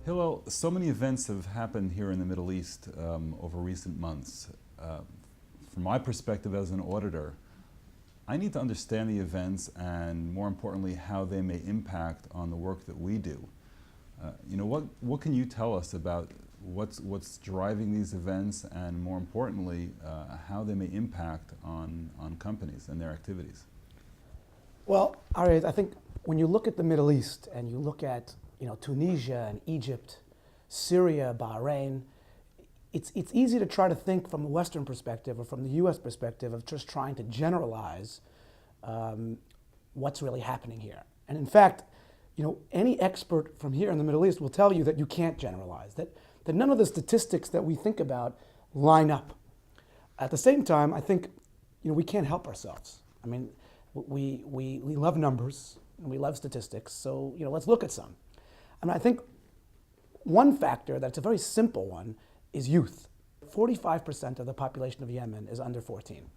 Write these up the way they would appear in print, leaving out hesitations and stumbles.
Hillel, so many events have happened here in the Middle East over recent months. From my perspective as an auditor, I need to understand the events and, more importantly, how they may impact on the work that we do. What can you tell us about what's driving these events and, more importantly, how they may impact on companies and their activities? Well, Ari, I think when you look at the Middle East and you look at Tunisia and Egypt, Syria, Bahrain, it's easy to try to think from a Western perspective or from the U.S. perspective of just trying to generalize what's really happening here. And in fact, any expert from here in the Middle East will tell you that you can't generalize, that none of the statistics that we think about line up. At the same time, I think we can't help ourselves. I mean, we love numbers and we love statistics, so let's look at some. I mean, I think one factor that's a very simple one is youth. 45% of the population of Yemen is under 14,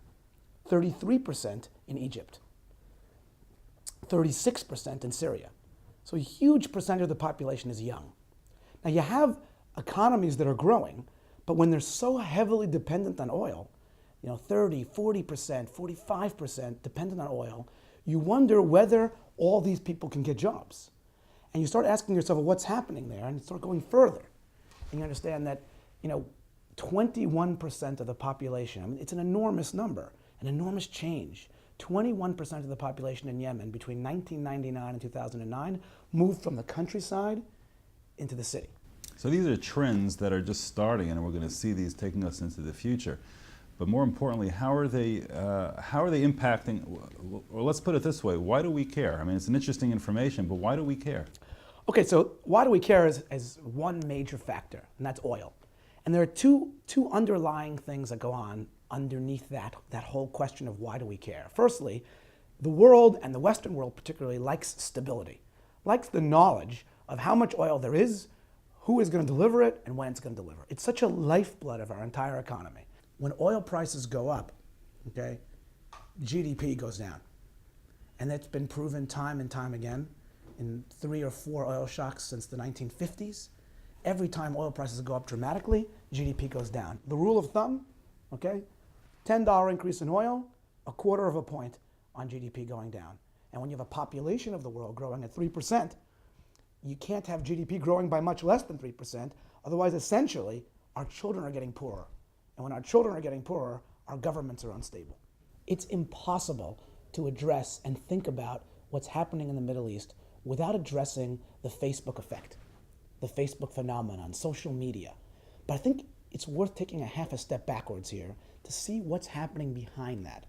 33% in Egypt, 36% in Syria. So a huge percentage of the population is young. Now you have economies that are growing, but when they're so heavily dependent on oil, 30, 40%, 45% dependent on oil, you wonder whether all these people can get jobs. And you start asking yourself, well, what's happening there? And you start going further. And you understand that, 21% of the population, I mean, it's an enormous number, an enormous change. 21% of the population in Yemen between 1999 and 2009 moved from the countryside into the city. So these are trends that are just starting, and we're going to see these taking us into the future. But more importantly, how are they impacting, or let's put it this way, why do we care? I mean, it's an interesting information, but why do we care? Okay, so why do we care is one major factor, and that's oil. And there are two underlying things that go on underneath that whole question of why do we care. Firstly, the world, and the Western world particularly, likes stability, likes the knowledge of how much oil there is, who is going to deliver it, and when it's going to deliver. It's such a lifeblood of our entire economy. When oil prices go up, okay, GDP goes down. And that's been proven time and time again in 3 or 4 oil shocks since the 1950s. Every time oil prices go up dramatically, GDP goes down. The rule of thumb, okay, $10 increase in oil, 1/4 of a point on GDP going down. And when you have a population of the world growing at 3%, you can't have GDP growing by much less than 3%. Otherwise, essentially, our children are getting poorer. And when our children are getting poorer, our governments are unstable. It's impossible to address and think about what's happening in the Middle East without addressing the Facebook effect, the Facebook phenomenon, social media. But I think it's worth taking a half a step backwards here to see what's happening behind that.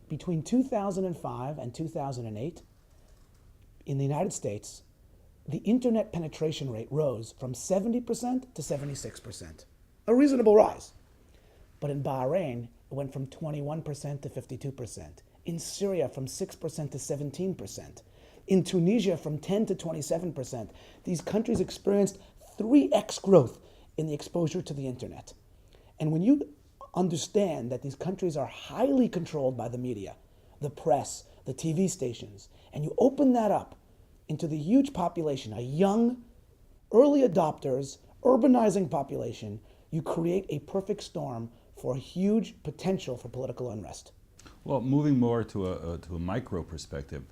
Between 2005 and 2008, in the United States, the internet penetration rate rose from 70% to 76%. A reasonable rise. But in Bahrain, it went from 21% to 52%. In Syria, from 6% to 17%. In Tunisia, from 10 to 27%. These countries experienced 3x growth in the exposure to the internet. And when you understand that these countries are highly controlled by the media, the press, the TV stations, and you open that up into the huge population, a young, early adopters, urbanizing population, you create a perfect storm for a huge potential for political unrest. Well, moving more to a micro perspective,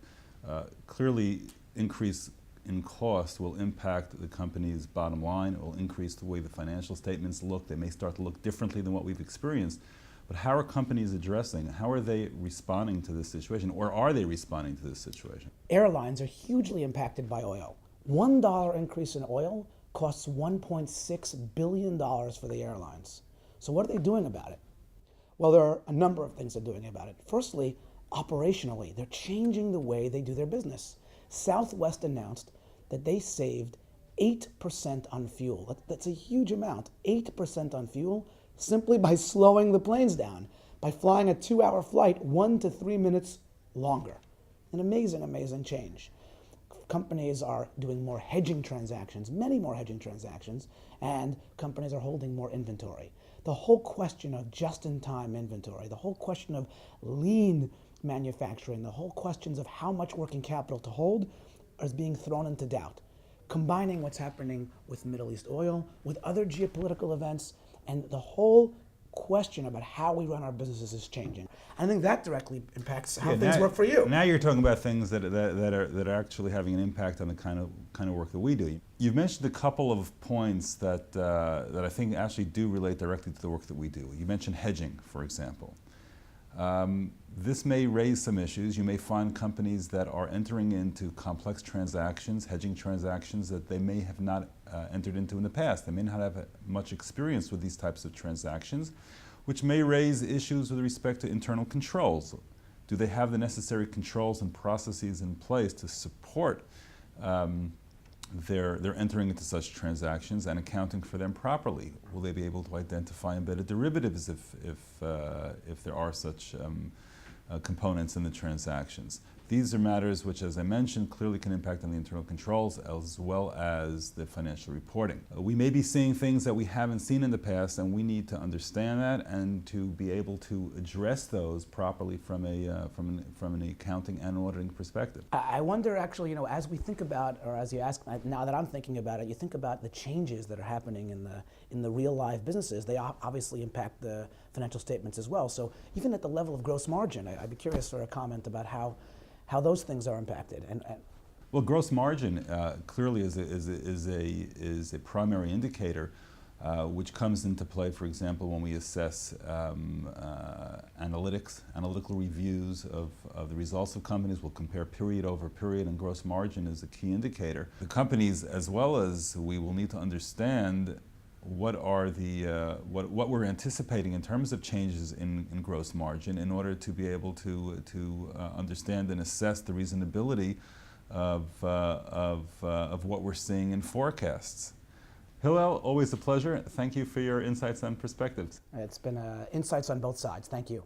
clearly increase in cost will impact the company's bottom line. It will increase the way the financial statements look. They may start to look differently than what we've experienced. But how are companies addressing, how are they responding to this situation, or are they responding to this situation? Airlines are hugely impacted by oil. $1 increase in oil costs $1.6 billion for the airlines. So what are they doing about it? Well, there are a number of things they're doing about it. Firstly, operationally, they're changing the way they do their business. Southwest announced that they saved 8% on fuel. That's a huge amount, 8% on fuel, simply by slowing the planes down, by flying a 2-hour flight 1 to 3 minutes longer. An amazing, amazing change. Companies are doing more hedging transactions, many more hedging transactions, and companies are holding more inventory. The whole question of just-in-time inventory, the whole question of lean manufacturing, the whole questions of how much working capital to hold is being thrown into doubt. combining what's happening with Middle East oil, with other geopolitical events, and the whole question about how we run our businesses is changing. I think that directly impacts how things work for you. Now you're talking about things that are actually having an impact on the kind of work that we do. You've mentioned a couple of points that I think actually do relate directly to the work that we do. You mentioned hedging, for example. This may raise some issues. You may find companies that are entering into complex transactions, hedging transactions that they may have not entered into in the past. They may not have much experience with these types of transactions, which may raise issues with respect to internal controls. Do they have the necessary controls and processes in place to support their entering into such transactions and accounting for them properly? Will they be able to identify embedded derivatives if there are such components in the transactions? These are matters which, as I mentioned, clearly can impact on the internal controls as well as the financial reporting. We may be seeing things that we haven't seen in the past, and we need to understand that and to be able to address those properly from an accounting and auditing perspective. I wonder, actually, as we think about, or as you ask, now that I'm thinking about it, you think about the changes that are happening in the real live businesses. They obviously impact the financial statements as well. So even at the level of gross margin, I'd be curious for a comment about how those things are impacted. Well, gross margin clearly is a primary indicator which comes into play, for example, when we assess analytical reviews of the results of companies. We'll compare period over period, and gross margin is a key indicator. The companies, as well as we, will need to understand what are what we're anticipating in terms of changes in gross margin in order to be able to understand and assess the reasonability of what we're seeing in forecasts. Hillel, always a pleasure. Thank you for your insights and perspectives. It's been insights on both sides. Thank you.